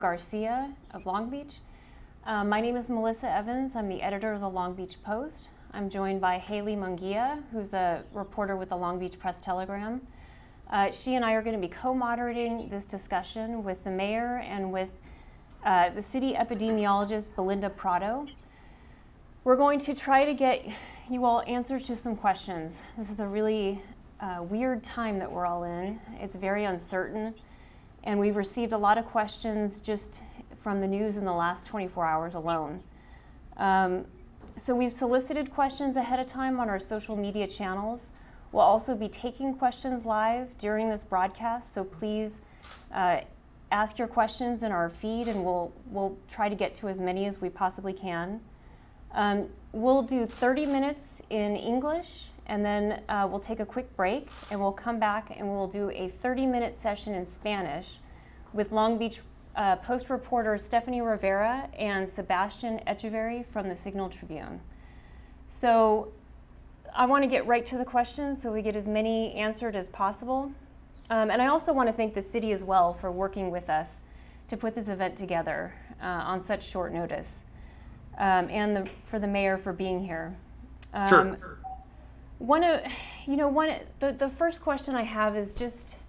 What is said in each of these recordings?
Garcia of Long Beach. My name is Melissa Evans. I'm the editor of the Long Beach Post. I'm joined by Haley Munguia, who's a reporter with the Long Beach Press-Telegram. She and I are going to be co-moderating this discussion with the mayor and with the city epidemiologist, Belinda Prado. We're going to try to get you all answers to some questions. This is a really weird time that we're all in. It's very uncertain, and we've received a lot of questions just from the news in the last 24 hours alone. So we've solicited questions ahead of time on our social media channels. We'll also be taking questions live during this broadcast, so please ask your questions in our feed, and we'll try to get to as many as we possibly can. We'll do 30 minutes in English, and then we'll take a quick break, and we'll come back and we'll do a 30-minute session in Spanish with Long Beach Post reporter Stephanie Rivera and Sebastian Echeverry from the Signal Tribune. So I want to get right to the questions so we get as many answered as possible. And I also want to thank the city as well for working with us to put this event together on such short notice, and for the mayor for being here. Sure. The first question I have is just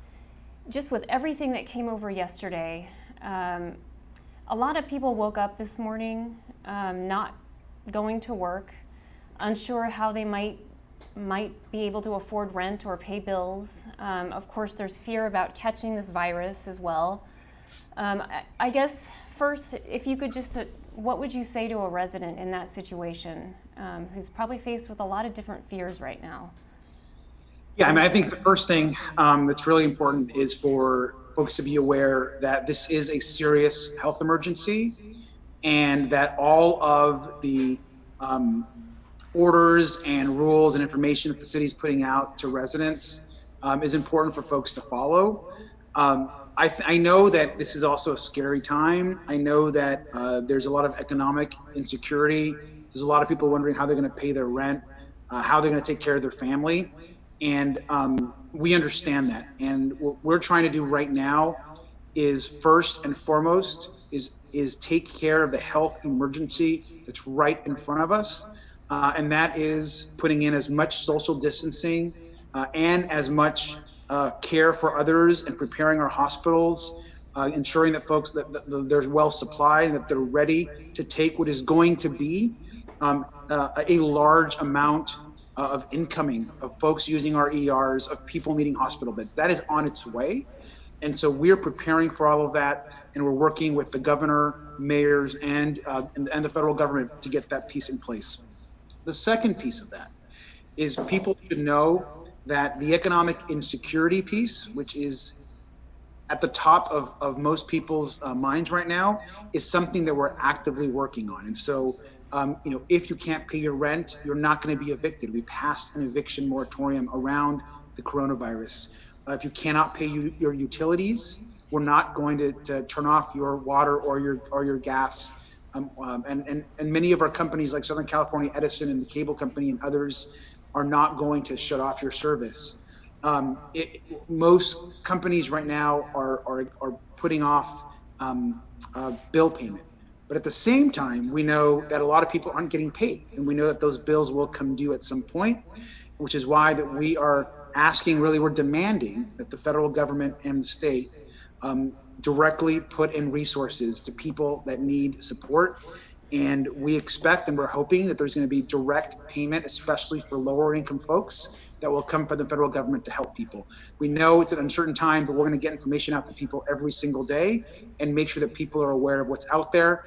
with everything that came over yesterday. A lot of people woke up this morning not going to work, unsure how they might be able to afford rent or pay bills. Of course, there's fear about catching this virus as well. I guess first, if you could just, what would you say to a resident in that situation who's probably faced with a lot of different fears right now? Yeah, I think the first thing that's really important is for folks to be aware that this is a serious health emergency, and that all of the orders and rules and information that the city is putting out to residents is important for folks to follow. I know that this is also a scary time. I know that there's a lot of economic insecurity. There's a lot of people wondering how they're going to pay their rent, how they're going to take care of their family. And we understand that. And what we're trying to do right now is first and foremost is take care of the health emergency that's right in front of us. And that is putting in as much social distancing and as much care for others, and preparing our hospitals, ensuring that folks that they're well supplied and that they're ready to take what is going to be a large amount of incoming, of folks using our ERs, of people needing hospital beds. That is on its way. And so we're preparing for all of that, and we're working with the governor, mayors, and the federal government to get that piece in place. The second piece of that is people should know that the economic insecurity piece, which is at the top of most people's minds right now, is something that we're actively working on. And so, if you can't pay your rent, you're not going to be evicted. We passed an eviction moratorium around the coronavirus. If you cannot pay your utilities, we're not going to turn off your water or your gas. And many of our companies like Southern California Edison and the cable company and others are not going to shut off your service. Most companies right now are putting off bill payment. But at the same time, we know that a lot of people aren't getting paid, and we know that those bills will come due at some point, which is why that we are asking, really we're demanding that the federal government and the state directly put in resources to people that need support. And we expect and we're hoping that there's going to be direct payment, especially for lower income folks, that will come from the federal government to help people. We know it's an uncertain time, but we're going to get information out to people every single day and make sure that people are aware of what's out there.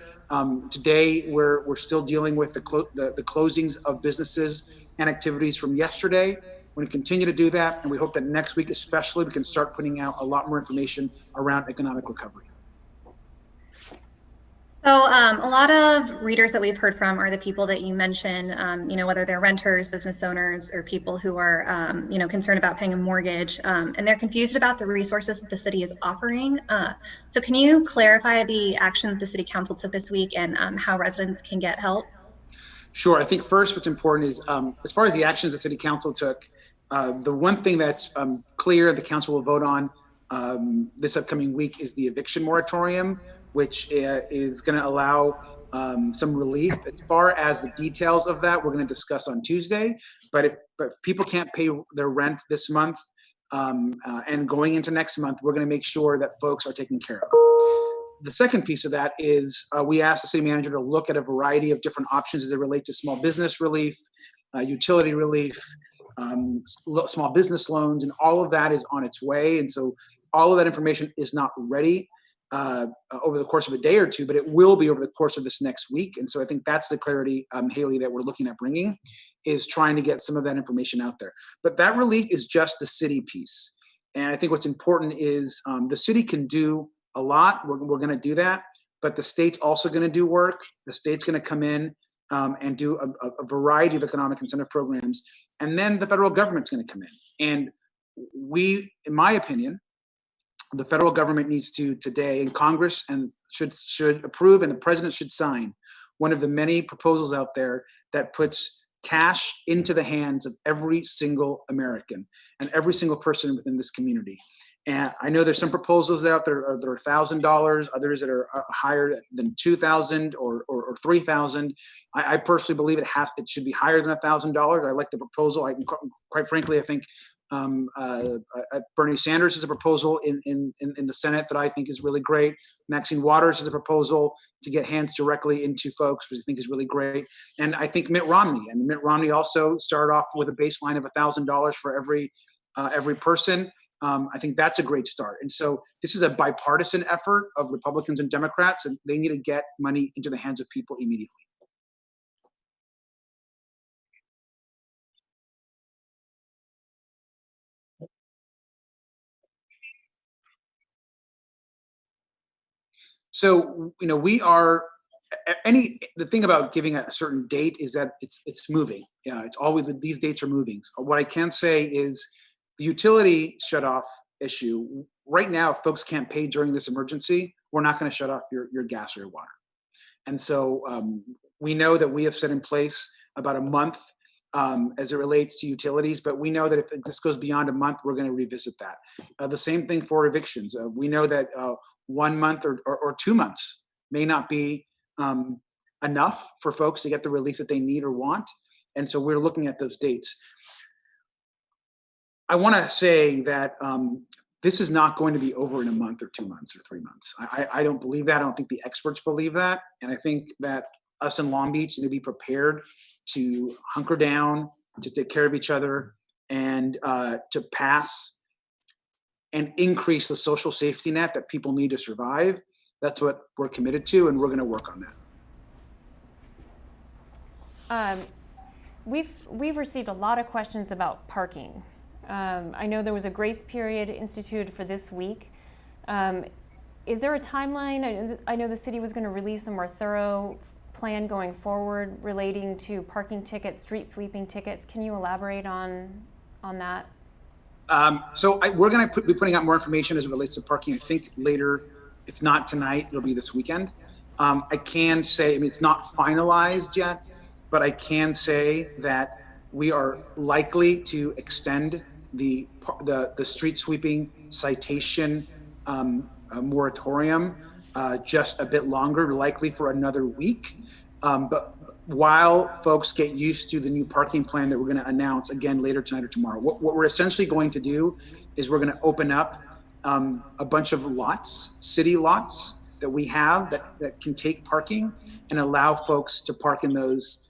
Today, we're still dealing with the closings of businesses and activities from yesterday. We're going to continue to do that, and we hope that next week especially we can start putting out a lot more information around economic recovery. So a lot of readers that we've heard from are the people that you mentioned, whether they're renters, business owners, or people who are, concerned about paying a mortgage, and they're confused about the resources that the city is offering. So can you clarify the action that the city council took this week and how residents can get help? Sure. I think first what's important is, as far as the actions the city council took, the one thing that's clear the council will vote on this upcoming week is the eviction moratorium. which is going to allow some relief. As far as the details of that, we're going to discuss on Tuesday. But if people can't pay their rent this month and going into next month, we're going to make sure that folks are taken care of. The second piece of that is we asked the city manager to look at a variety of different options as they relate to small business relief, utility relief, small business loans, and all of that is on its way. And so all of that information is not ready over the course of a day or two, but it will be over the course of this next week. And so I think that's the clarity, Haley, that we're looking at bringing, is trying to get some of that information out there. But that relief is just the city piece. And I think what's important is the city can do a lot. We're going to do that, but the state's also going to do work. The state's going to come in and do a variety of economic incentive programs. And then the federal government's going to come in. And we, in my opinion, the federal government needs to today, and Congress and should approve, and the president should sign one of the many proposals out there that puts cash into the hands of every single American and every single person within this community. And I know there's some proposals out there that are $1,000, others that are higher than $2,000 or $3,000. I personally believe it should be higher than $1,000. I like the proposal. Quite frankly, I think Bernie Sanders has a proposal in the Senate that I think is really great. Maxine Waters has a proposal to get hands directly into folks, which I think is really great. And I think Mitt Romney also started off with a baseline of $1,000 for every person. I think that's a great start. And so this is a bipartisan effort of Republicans and Democrats, and they need to get money into the hands of people immediately. So, the thing about giving a certain date is that it's moving. Yeah, it's always, these dates are moving. So what I can say is the utility shutoff issue, right now, if folks can't pay during this emergency, we're not going to shut off your gas or your water. And so we know that we have set in place about a month as it relates to utilities, but we know that if this goes beyond a month, we're going to revisit that. The same thing for evictions. We know that 1 month or 2 months may not be enough for folks to get the relief that they need or want. And so we're looking at those dates. I want to say that this is not going to be over in a month or 2 months or 3 months. I don't believe that. I don't think the experts believe that. And I think that us in Long Beach need to be prepared to hunker down, to take care of each other, and to pass and increase the social safety net that people need to survive. That's what we're committed to, and we're going to work on that. We've received a lot of questions about parking. I know there was a grace period instituted for this week. Is there a timeline? I know the city was going to release a more thorough plan going forward relating to parking tickets, street sweeping tickets. Can you elaborate on that? So we're going to be putting out more information as it relates to parking, I think later, if not tonight, it'll be this weekend. I can say, it's not finalized yet, but I can say that we are likely to extend the street sweeping citation moratorium just a bit longer, likely for another week. But while folks get used to the new parking plan that we're going to announce again later tonight or tomorrow, what we're essentially going to do is we're going to open up a bunch of lots, city lots that we have that can take parking, and allow folks to park in those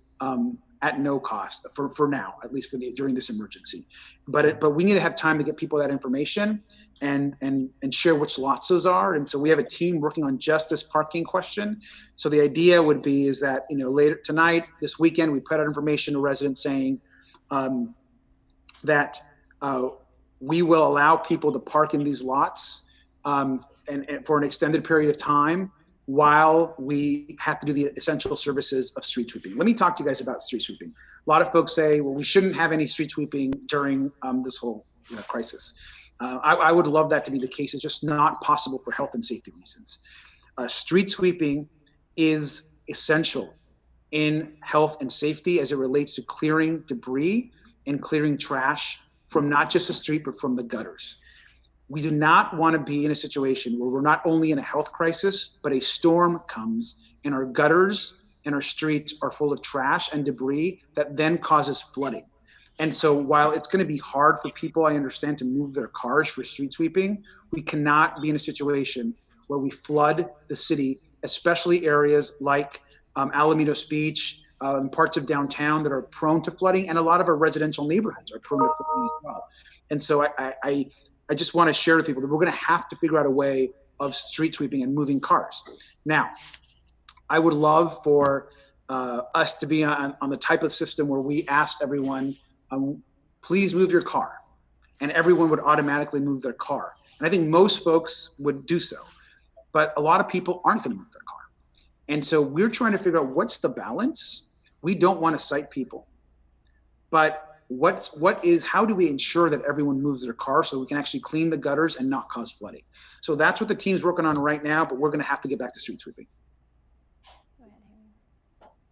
at no cost for now, at least during this emergency. But we need to have time to get people that information and share which lots those are. And so we have a team working on just this parking question. So the idea would be is that, later tonight, this weekend, we put out information to residents saying that we will allow people to park in these lots and for an extended period of time while we have to do the essential services of street sweeping. Let me talk to you guys about street sweeping. A lot of folks say, well, we shouldn't have any street sweeping during this whole crisis. I would love that to be the case. It's just not possible for health and safety reasons. Street sweeping is essential in health and safety as it relates to clearing debris and clearing trash from not just the street, but from the gutters. We do not want to be in a situation where we're not only in a health crisis, but a storm comes and our gutters and our streets are full of trash and debris that then causes flooding. And so while it's going to be hard for people, I understand, to move their cars for street sweeping, we cannot be in a situation where we flood the city, especially areas like Alamitos Beach, parts of downtown that are prone to flooding, and a lot of our residential neighborhoods are prone to flooding as well. And so I just want to share with people that we're going to have to figure out a way of street sweeping and moving cars. Now, I would love for us to be on the type of system where we asked everyone, please move your car, and everyone would automatically move their car. And I think most folks would do so, but a lot of people aren't going to move their car. And so we're trying to figure out what's the balance. We don't want to cite people, but how do we ensure that everyone moves their car so we can actually clean the gutters and not cause flooding? So that's what the team's working on right now, but we're going to have to get back to street sweeping.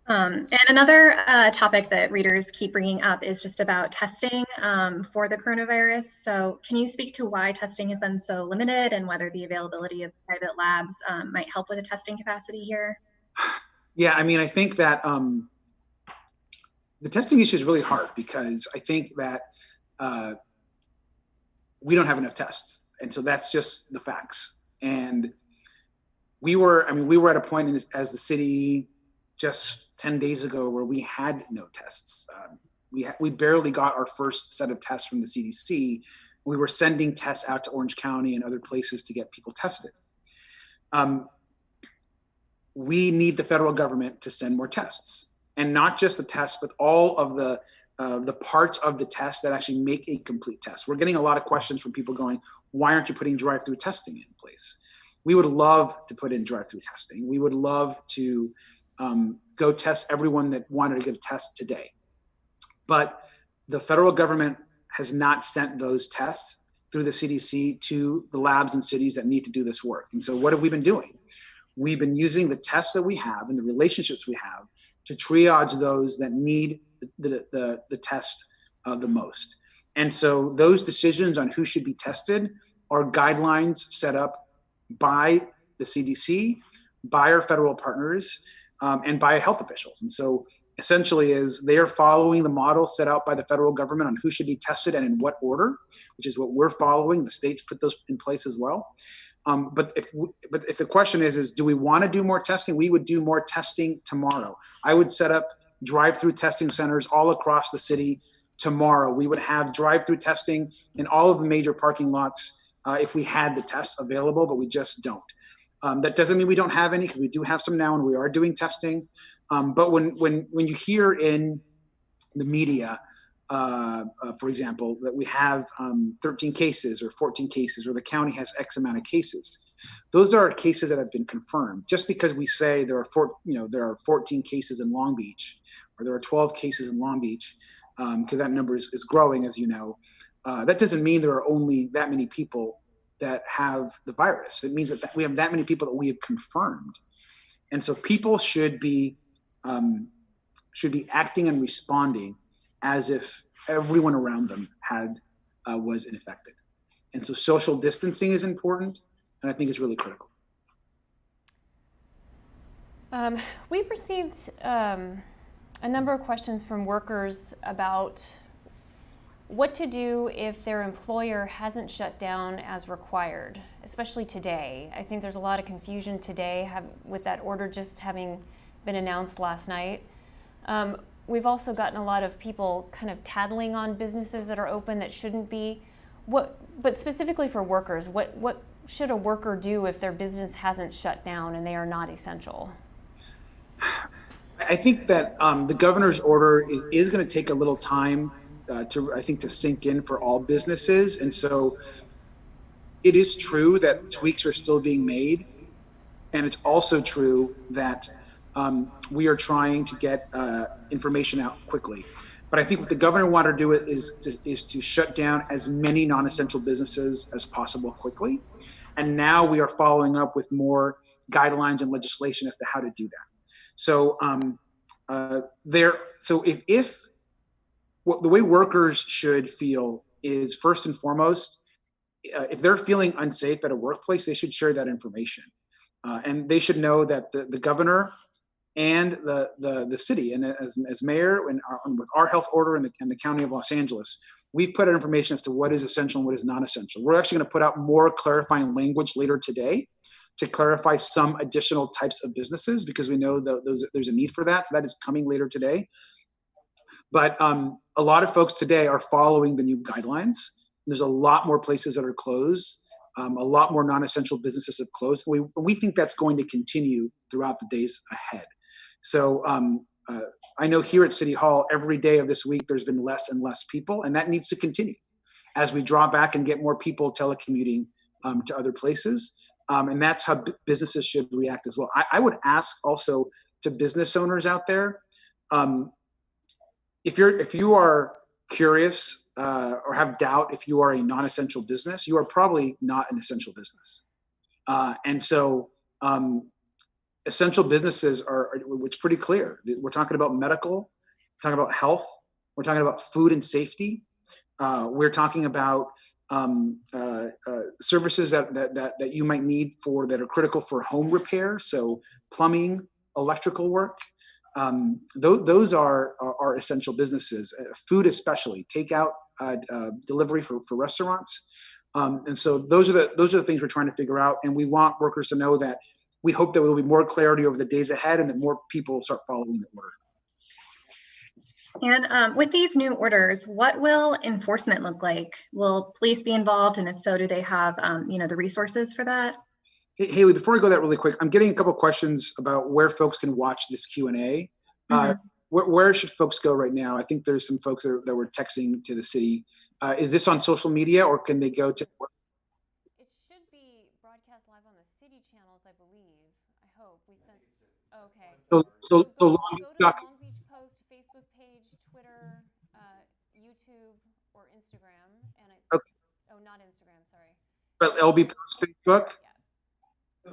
And another topic that readers keep bringing up is just about testing for the coronavirus. So can you speak to why testing has been so limited and whether the availability of private labs might help with the testing capacity here? Yeah, I mean, I think that the testing issue is really hard because I think that we don't have enough tests. And so that's just the facts. And we were at a point as the city just 10 days ago where we had no tests. We barely got our first set of tests from the CDC. We were sending tests out to Orange County and other places to get people tested. We need the federal government to send more tests, and not just the tests, but all of the parts of the test that actually make a complete test. We're getting a lot of questions from people going, why aren't you putting drive-through testing in place? We would love to put in drive-through testing. We would love to go test everyone that wanted to get a test today. But the federal government has not sent those tests through the CDC to the labs and cities that need to do this work. And so what have we been doing? We've been using the tests that we have and the relationships we have to triage those that need the test the most. And so those decisions on who should be tested are guidelines set up by the CDC, by our federal partners, and by health officials. And so essentially they are following the model set out by the federal government on who should be tested and in what order, which is what we're following. The states put those in place as well. But if the question is do we want to do more testing? We would do more testing tomorrow. I would set up drive-through testing centers all across the city tomorrow. We would have drive-through testing in all of the major parking lots if we had the tests available, but we just don't. That doesn't mean we don't have any, because we do have some now and we are doing testing. But when you hear in the media, for example, that we have 13 cases or 14 cases, or the county has X amount of cases, those are cases that have been confirmed. Just because we say there are 14 cases in Long Beach, or there are 12 cases in Long Beach, because that number is growing, as you know, that doesn't mean there are only that many people that have the virus. It means that we have that many people that we have confirmed. And so people should be acting and responding as if everyone around them was infected. And so social distancing is important, and I think it's really critical. We've received a number of questions from workers about what to do if their employer hasn't shut down as required, especially today. I think there's a lot of confusion today with that order just having been announced last night. We've also gotten a lot of people kind of tattling on businesses that are open that shouldn't be. But specifically for workers, what should a worker do if their business hasn't shut down and they are not essential? I think that the governor's order is going to take a little time to sink in for all businesses. And so it is true that tweaks are still being made. And it's also true that we are trying to get information out quickly. But I think what the governor wanted to do is to shut down as many non-essential businesses as possible quickly. And now we are following up with more guidelines and legislation as to how to do that. So the way workers should feel is, first and foremost, if they're feeling unsafe at a workplace, they should share that information. And they should know that the governor and the city, and as mayor and with our health order in the county of Los Angeles, we've put out information as to what is essential and what is not essential. We're actually going to put out more clarifying language later today to clarify some additional types of businesses, because we know that there's a need for that. So that is coming later today. But a lot of folks today are following the new guidelines. There's a lot more places that are closed. A lot more non-essential businesses have closed. We think that's going to continue throughout the days ahead. So I know here at City Hall, every day of this week, there's been less and less people, and that needs to continue as we draw back and get more people telecommuting to other places. And that's how businesses should react as well. I would ask also to business owners out there, if you are curious or have doubt if you are a non-essential business, you are probably not an essential business. And so essential businesses it's pretty clear. We're talking about medical, we're talking about health, we're talking about food and safety. We're talking about services that you might need that are critical for home repair. So plumbing, electrical work. Those are essential businesses. Food, especially takeout, delivery for restaurants. And so those are the things we're trying to figure out. And we want workers to know that we hope that there will be more clarity over the days ahead, and that more people start following the order. And with these new orders, what will enforcement look like? Will police be involved? And if so, do they have the resources for that? Hey, Haley, before I go that really quick, I'm getting a couple of questions about where folks can watch this Q&A. Mm-hmm. Where should folks go right now? I think there's some folks that were texting to the city. Is this on social media, or can they go to? It should be broadcast live on the city channels, I believe. I hope we sent. Okay. So go to the Long Beach Post Facebook page, Twitter, YouTube, or Instagram, and okay. Oh, not Instagram. Sorry. But LB Post Facebook. Yeah.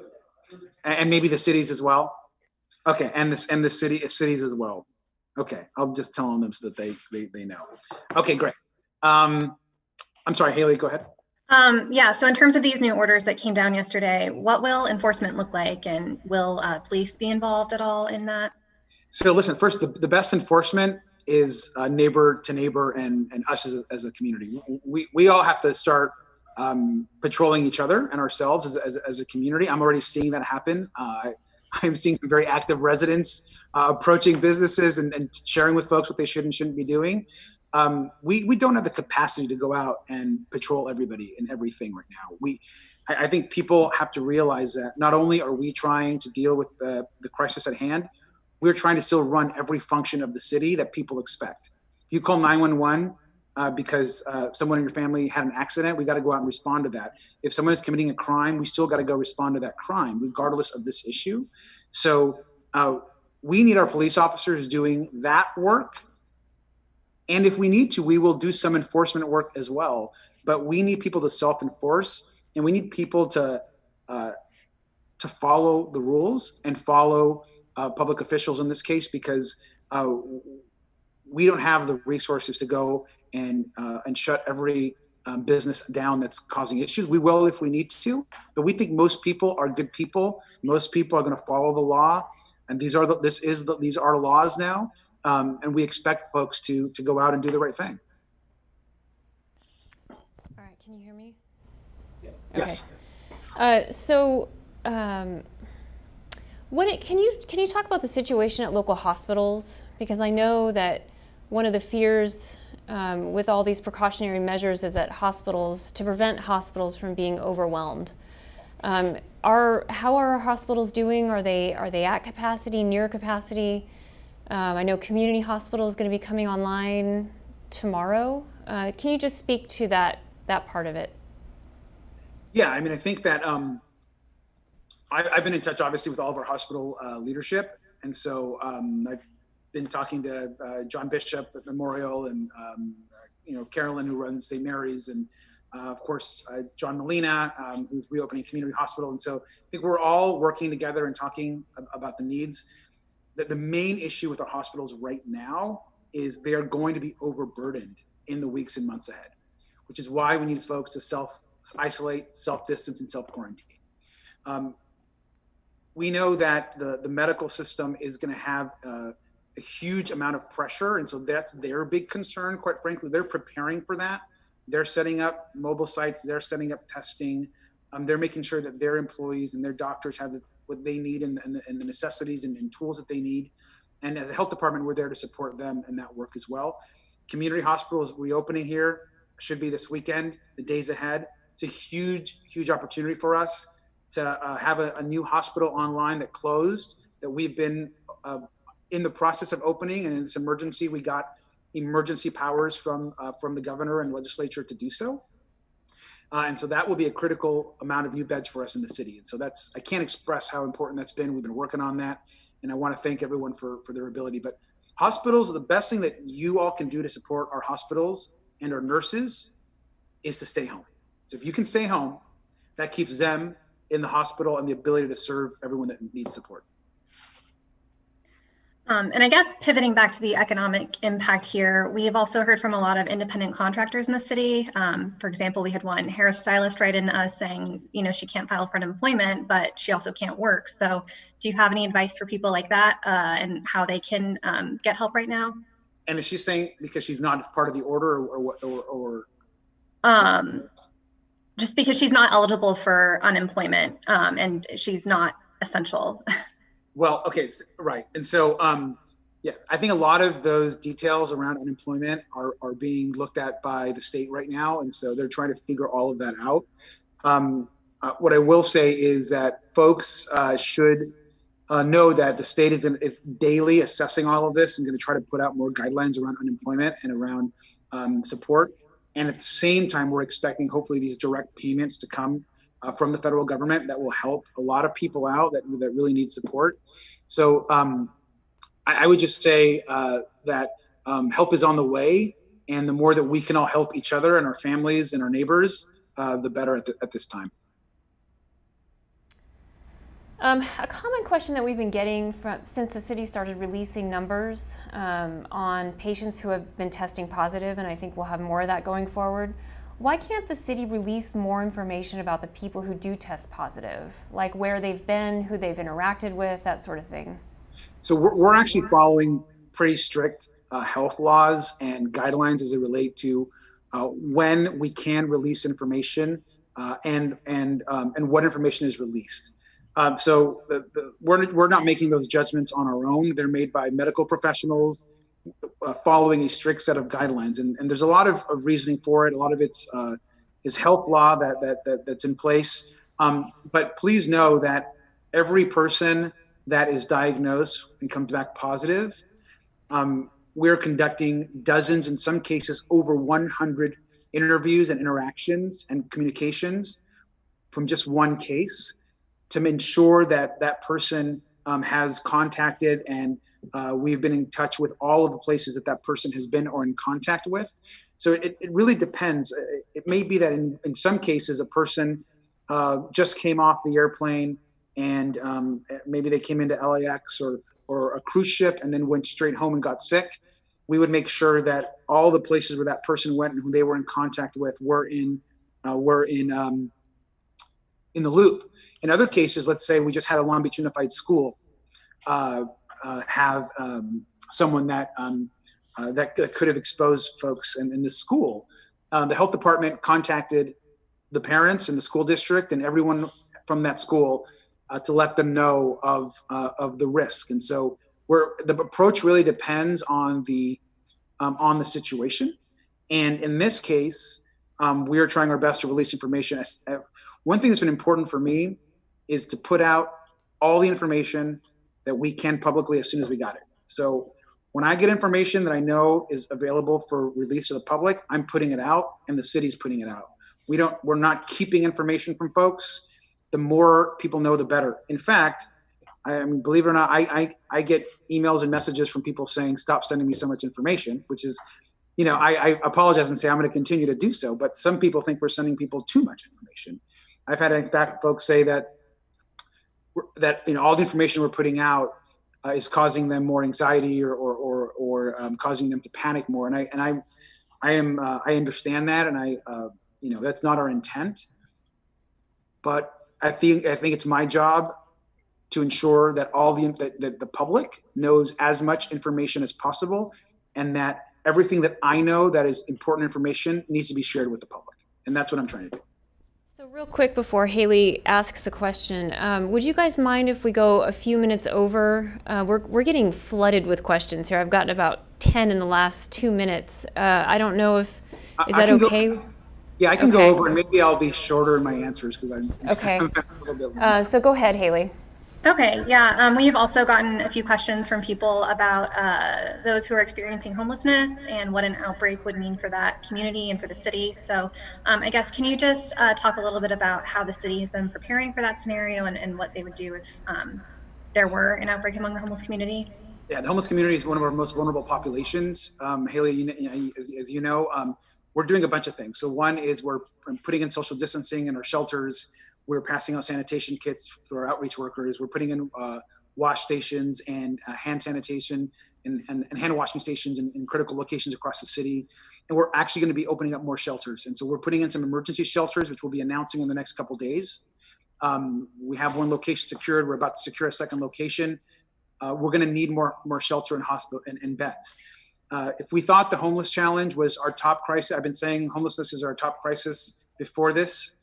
And maybe the cities as well. Okay, and the cities as well. Okay, I'll just tell them so that they know. Okay, great. I'm sorry, Haley, go ahead. Yeah, so in terms of these new orders that came down yesterday, what will enforcement look like, and will police be involved at all in that? So listen, first, the best enforcement is neighbor to neighbor and us as a community. We all have to start patrolling each other and ourselves as a community. I'm already seeing that happen. I'm seeing some very active residents approaching businesses and sharing with folks what they should and shouldn't be doing. We don't have the capacity to go out and patrol everybody and everything right now. I think people have to realize that not only are we trying to deal with the crisis at hand, we're trying to still run every function of the city that people expect. If you call 911 because someone in your family had an accident, we got to go out and respond to that. If someone is committing a crime, we still got to go respond to that crime, regardless of this issue. So we need our police officers doing that work. And if we need to, we will do some enforcement work as well. But we need people to self-enforce, and we need people to follow the rules and follow public officials in this case, because we don't have the resources to go and shut every business down that's causing issues. We will if we need to, but we think most people are good people. Most people are going to follow the law, and these are laws now. And we expect folks to go out and do the right thing. All right, can you hear me? Yeah. Okay. Yes. Can you talk about the situation at local hospitals? Because I know that one of the fears with all these precautionary measures is that to prevent hospitals from being overwhelmed. How are our hospitals doing? Are they at capacity, near capacity? I know community hospital is going to be coming online tomorrow. Can you just speak to that part of it? Yeah, I mean, I think that I've been in touch, obviously, with all of our hospital leadership. And so I've been talking to John Bishop at Memorial and, Carolyn, who runs St. Mary's, and of course, John Molina, who's reopening community hospital. And so I think we're all working together and talking about the needs. The main issue with our hospitals right now is they are going to be overburdened in the weeks and months ahead, which is why we need folks to isolate, self-distance, and self-quarantine. We know that the medical system is going to have a huge amount of pressure, and so that's their big concern. Quite frankly, they're preparing for that. They're setting up mobile sites. They're setting up testing. They're making sure that their employees and their doctors have what they need and the necessities and tools that they need. And as a health department, we're there to support them in that work as well. Community hospitals reopening here should be this weekend, the days ahead. It's a huge, huge opportunity for us to have a new hospital online that closed, that we've been in the process of opening. And in this emergency, we got emergency powers from the governor and legislature to do so. And so that will be a critical amount of new beds for us in the city. And so I can't express how important that's been. We've been working on that. And I want to thank everyone for their ability. But hospitals, the best thing that you all can do to support our hospitals and our nurses is to stay home. So if you can stay home, that keeps them in the hospital and the ability to serve everyone that needs support. And I guess pivoting back to the economic impact here, we have also heard from a lot of independent contractors in the city. For example, we had one hairstylist write in to us saying, she can't file for unemployment, but she also can't work. So do you have any advice for people like that and how they can get help right now? And is she saying because she's not part of the order or just because she's not eligible for unemployment and she's not essential? Well, okay, right. And so, I think a lot of those details around unemployment are being looked at by the state right now. And so they're trying to figure all of that out. What I will say is that folks should know that the state is daily assessing all of this and going to try to put out more guidelines around unemployment and around support. And at the same time, we're expecting hopefully these direct payments to come from the federal government that will help a lot of people out that really need support. So I would just say that help is on the way, and the more that we can all help each other and our families and our neighbors, the better at this time. A common question that we've been getting since the city started releasing numbers on patients who have been testing positive, and I think we'll have more of that going forward. Why can't the city release more information about the people who do test positive, like where they've been, who they've interacted with, that sort of thing? So we're actually following pretty strict health laws and guidelines as they relate to when we can release information and what information is released. So we're not making those judgments on our own. They're made by medical professionals following a strict set of guidelines. And there's a lot of reasoning for it. A lot of it's is health law that's in place. But please know that every person that is diagnosed and comes back positive, we're conducting dozens, in some cases over 100 interviews and interactions and communications from just one case to ensure that that person has contacted and we've been in touch with all of the places that person has been or in contact with. So it really depends. It may be that in some cases a person just came off the airplane and maybe they came into LAX or a cruise ship and then went straight home and got sick. We would make sure that all the places where that person went and who they were in contact with were in the loop. In other cases, let's say we just had a Long Beach Unified School have someone that could have exposed folks in the school. The health department contacted the parents and the school district and everyone from that school to let them know of the risk. And so the approach really depends on the situation. And in this case, we are trying our best to release information. One thing that's been important for me is to put out all the information that we can publicly as soon as we got it. So when I get information that I know is available for release to the public, I'm putting it out and the city's putting it out. We're not keeping information from folks. The more people know, the better. In fact, I mean, believe it or not, I get emails and messages from people saying, stop sending me so much information, which is, I apologize and say I'm going to continue to do so, but some people think we're sending people too much information. I've had, in fact, folks say that all the information we're putting out is causing them more anxiety or causing them to panic more. And I understand that, and that's not our intent. but I think it's my job to ensure that that the public knows as much information as possible, and that everything that I know that is important information needs to be shared with the public. And that's what I'm trying to do. So real quick before Haley asks a question, would you guys mind if we go a few minutes over? We're getting flooded with questions here. I've gotten about 10 in the last 2 minutes. I don't know if, is that okay? Yeah, I can go over, and maybe I'll be shorter in my answers because I'm okay. I'm a little bit So go ahead, Haley. Okay, yeah, we've also gotten a few questions from people about those who are experiencing homelessness and what an outbreak would mean for that community and for the city. So I guess, can you just talk a little bit about how the city has been preparing for that scenario and what they would do if there were an outbreak among the homeless community? Yeah, the homeless community is one of our most vulnerable populations. Haley, as you know, we're doing a bunch of things. So one is we're putting in social distancing in our shelters. We're passing out sanitation kits for our outreach workers. We're putting in wash stations and hand sanitation and hand washing stations in critical locations across the city. And we're actually going to be opening up more shelters. And so we're putting in some emergency shelters, which we'll be announcing in the next couple of days. We have one location secured. We're about to secure a second location. We're going to need more shelter and hospital and beds. If we thought the homeless challenge was our top crisis, I've been saying homelessness is our top crisis before this.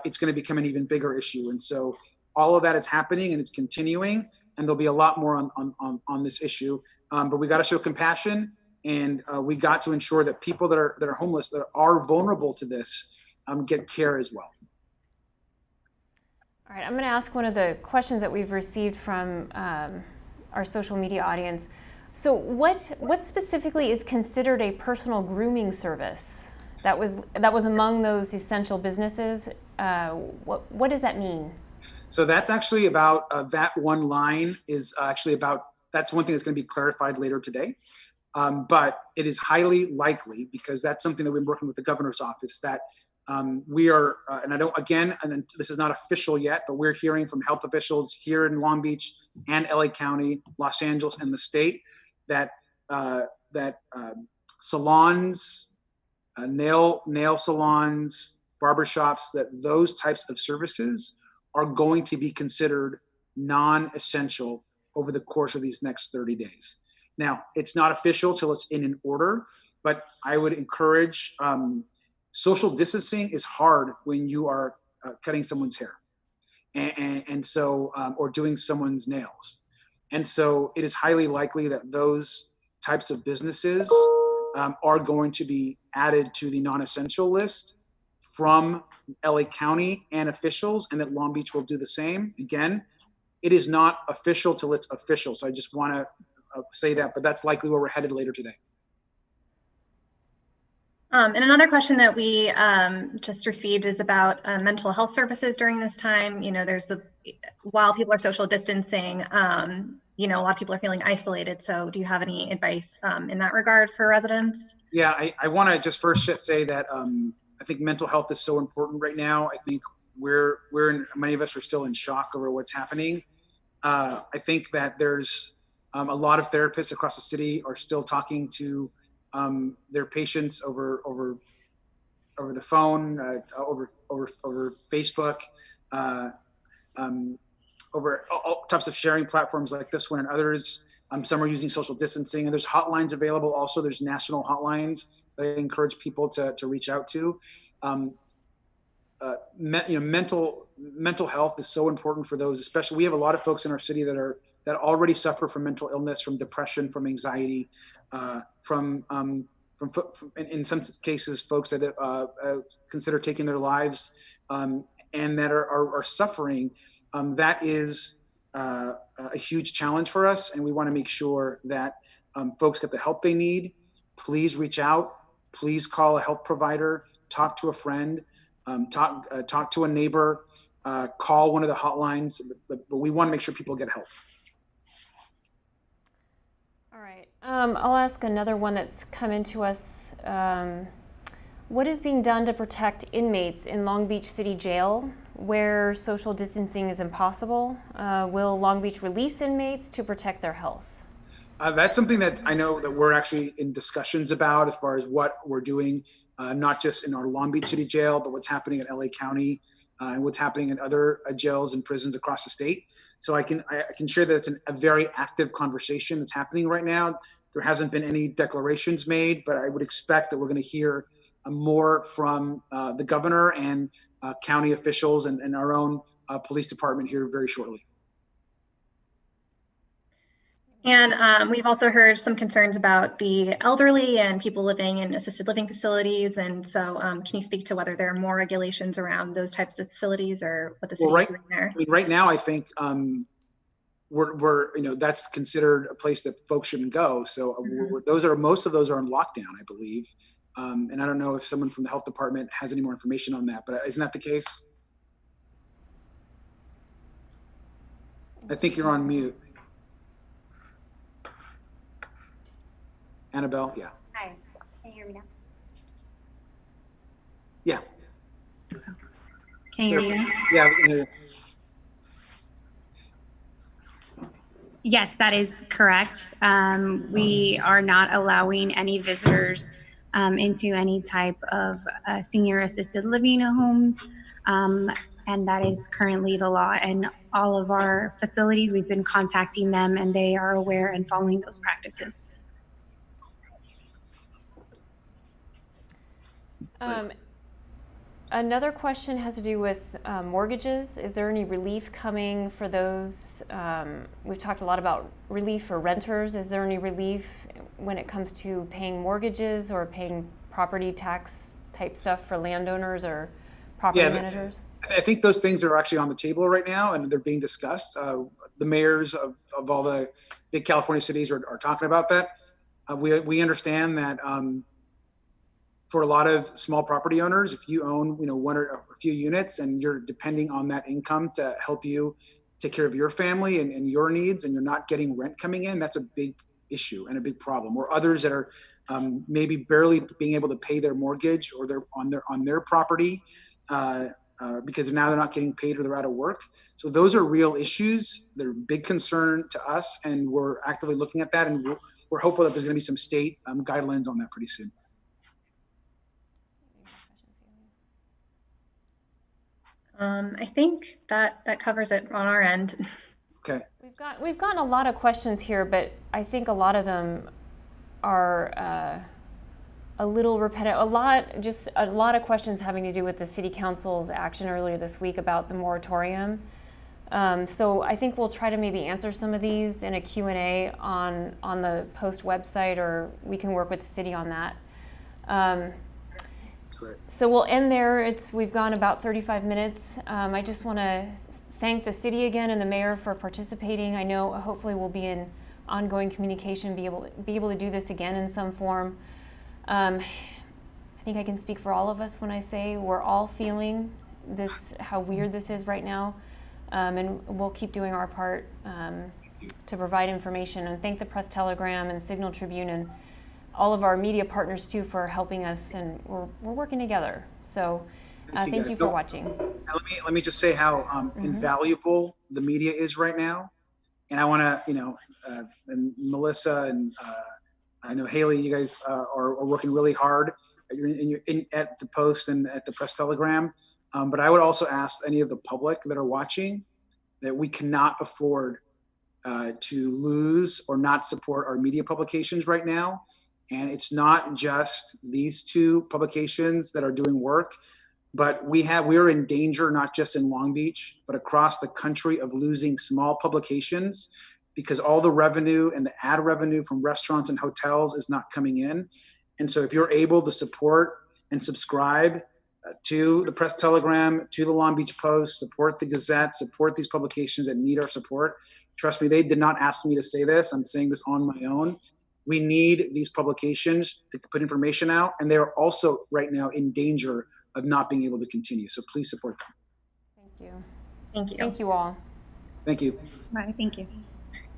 It's going to become an even bigger issue. And so all of that is happening and it's continuing, and there'll be a lot more on this issue. But we got to show compassion, and we got to ensure that people that are homeless, that are vulnerable to this, get care as well. All right, I'm going to ask one of the questions that we've received from our social media audience. So what specifically is considered a personal grooming service? That was among those essential businesses. What does that mean? So that's actually about that one line is actually about, that's one thing that's going to be clarified later today. But it is highly likely, because that's something that we've been working with the governor's office, that we are, and I don't, again, and this is not official yet, but we're hearing from health officials here in Long Beach and LA County, Los Angeles, and the state that salons, nail salons, barbershops, that those types of services are going to be considered non-essential over the course of these next 30 days. Now, it's not official till it's in an order, but I would encourage, social distancing is hard when you are cutting someone's hair and so, or doing someone's nails. And so it is highly likely that those types of businesses are going to be added to the non-essential list from LA County and officials, and that Long Beach will do the same. Again, it is not official till it's official. So I just want to say that, but that's likely where we're headed later today. And another question that we just received is about mental health services during this time. You know, while people are social distancing, you know, a lot of people are feeling isolated. So do you have any advice in that regard for residents? Yeah, I want to just first say that I think mental health is so important right now. I think many of us are still in shock over what's happening. I think that there's a lot of therapists across the city are still talking to their patients over the phone, over Facebook, over all types of sharing platforms like this one and others. Some are using social distancing, and there's hotlines available. Also, there's national hotlines that I encourage people to reach out to. Mental health is so important for those, especially. We have a lot of folks in our city that already suffer from mental illness, from depression, from anxiety, from in some cases, folks that consider taking their lives, and that are suffering. That is a huge challenge for us, and we want to make sure that folks get the help they need. Please reach out. Please call a health provider. Talk to a friend. Talk to a neighbor. Call one of the hotlines. But we want to make sure people get help. All right. I'll ask another one that's come into us. What is being done to protect inmates in Long Beach City Jail where social distancing is impossible? Will Long Beach release inmates to protect their health? That's something that I know that we're actually in discussions about, as far as what we're doing, not just in our Long Beach City Jail, but what's happening at LA County. and what's happening in other jails and prisons across the state. So I can share that it's a very active conversation that's happening right now. There hasn't been any declarations made, but I would expect that we're going to hear more from the governor and county officials and our own police department here very shortly. And we've also heard some concerns about the elderly and people living in assisted living facilities. And so can you speak to whether there are more regulations around those types of facilities or what the city is doing there? I mean, right now, I think we're that's considered a place that folks shouldn't go. So most of those are on lockdown, I believe. And I don't know if someone from the health department has any more information on that, but isn't that the case? I think you're on mute. Annabelle, yeah. Hi, can you hear me now? Yeah. Can you hear me? Yeah. We can hear you. Yes, that is correct. We are not allowing any visitors into any type of senior assisted living homes. And that is currently the law. And all of our facilities, we've been contacting them and they are aware and following those practices. Another question has to do with mortgages. Is there any relief coming for those? We've talked a lot about relief for renters. Is there any relief when it comes to paying mortgages or paying property tax type stuff for landowners or property managers? I think those things are actually on the table right now and they're being discussed. The mayors of all the big California cities are talking about that. We understand that for a lot of small property owners, if you own one or a few units and you're depending on that income to help you take care of your family and your needs, and you're not getting rent coming in, that's a big issue and a big problem. Or others that are maybe barely being able to pay their mortgage or they're on their property because now they're not getting paid or they're out of work. So those are real issues. They're a big concern to us, and we're actively looking at that. And we're hopeful that there's going to be some state guidelines on that pretty soon. I think that covers it on our end. Okay. We've gotten a lot of questions here, but I think a lot of them are a little repetitive. A lot of questions having to do with the City Council's action earlier this week about the moratorium. So I think we'll try to maybe answer some of these in a Q&A on the Post website, or we can work with the city on that. So we'll end there. We've gone about 35 minutes. I just want to thank the city again and the mayor for participating. I know hopefully we'll be in ongoing communication, be able to do this again in some form. I think I can speak for all of us when I say we're all feeling this, how weird this is right now, and we'll keep doing our part to provide information. And thank the Press Telegram and Signal Tribune and all of our media partners too for helping us, and we're working together. So thank you for watching. Let me just say how invaluable the media is right now. And I want to, and Melissa and I know Haley, you guys are working really hard at the Post and at the Press Telegram. But I would also ask any of the public that are watching that we cannot afford to lose or not support our media publications right now. And it's not just these two publications that are doing work, but we are in danger, not just in Long Beach, but across the country, of losing small publications because all the revenue and the ad revenue from restaurants and hotels is not coming in. And so if you're able to support and subscribe to the Press Telegram, to the Long Beach Post, support the Gazette, support these publications that need our support. Trust me, they did not ask me to say this. I'm saying this on my own. We need these publications to put information out, and they're also right now in danger of not being able to continue. So please support them. Thank you. Thank you. Thank you all. Thank you. Bye, thank you.